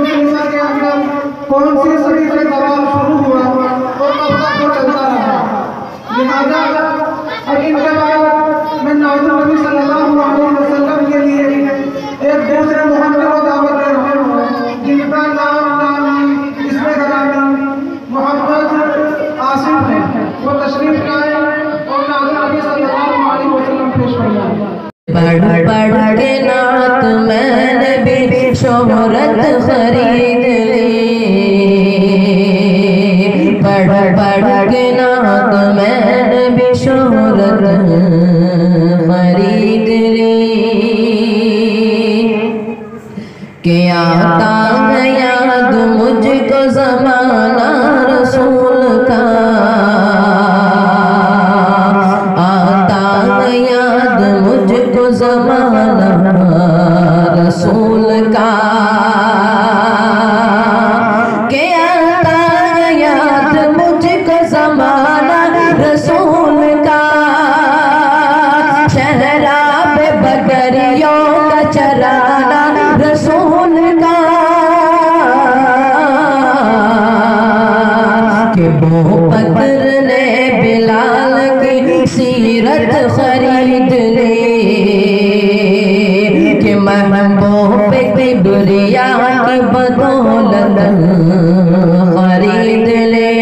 मुसलमान के अंदर कौन सी सदी से दबाव शुरू हुआ और कब तक वो चलता रहा। लिहाजा अब इनके बाद मैं नाज़िर नबी सल्लल्लाहु अलैहि वसल्लम के लिए एक दूसरे मोहम्मद को दावत दे रहा हूँ, जिनका नाम इसमें घराना मोहम्मद आसिफ है। वो तशरीफ लाए और नाज़िर नबी सल्लल्लाहु अलैहि वसल्लम पेश फरमाए। पढ़ पढ़ के नात मैंने भी शोहरत खरीद ली, पढ़ पढ़ के नात मैंने भी शोहरत खरीद ली। के आता है याद मुझको ज़माना रसूल का, आता है याद मुझको ज़माना रसूल का। के आता है याद मुझको ज़माना रसूल का। शहराब बकरियों का चराना रसूल का। कि वो बकर ने बिलाल की सीरत खरीद ली, कि महबूब किबरिया की बदौलत खरीद ले,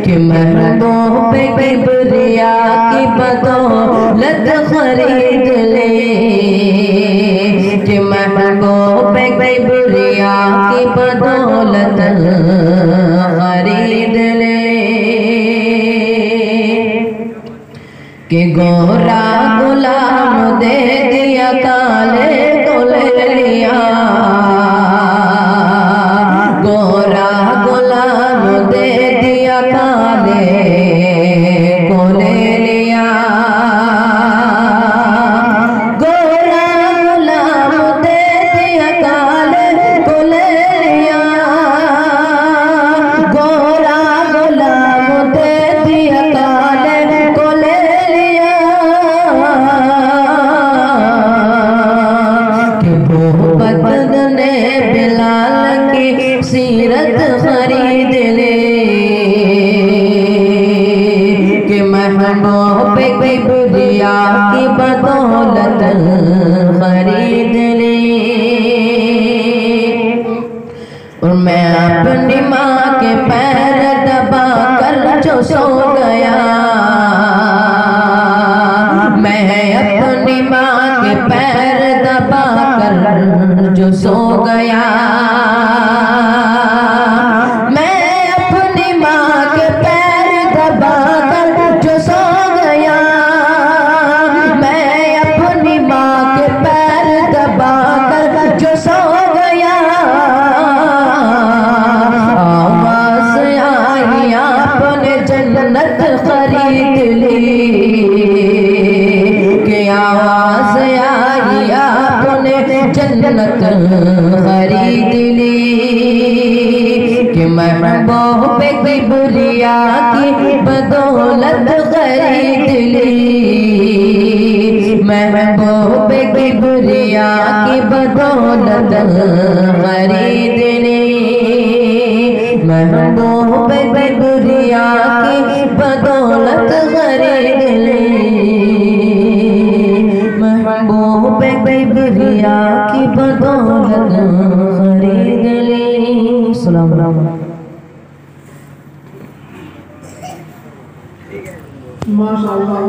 कि महबूब किबरिया की बदौलत खरीद ले, कि महबूब किबरिया की बदौलत खरीद ले। कि गोरा गुलाम दे दिया काले को ले लिया, गोरा गुलाम दे दिया काले को ले लिया। गोरा गुलाम दे दिया काले को ले लिया, गोरा गुलाम दे दिया काले को ले लिया। कि वो बकर ने बिलाल की सीरत खरीद ले, कि महबूब किबरिया की बदौलत खरीद ले। और मैं अपनी माँ के पैर दबा कर जो सो गया, मैं अपनी माँ के पैर दबा कर जो सो गया। मैं अपनी माँ के पैर दबा कर जो सो गया, मैं अपनी माँ के पैर दबा कर जो सो गया। आवाज़ आई आपने जन्नत खरीद ली, कि आवाज़ आई आपने जन्नत खरीद ली। कि महबूब किबरिया की बदौलत खरीद ली, महबूब किबरिया की बदौलत खरीद ली, महबूब किबरिया की बदौलत खरीद ली, महबूब किबरिया की बदौलत खरीद ली। सलाम अलैकुम। माशाअल्लाह।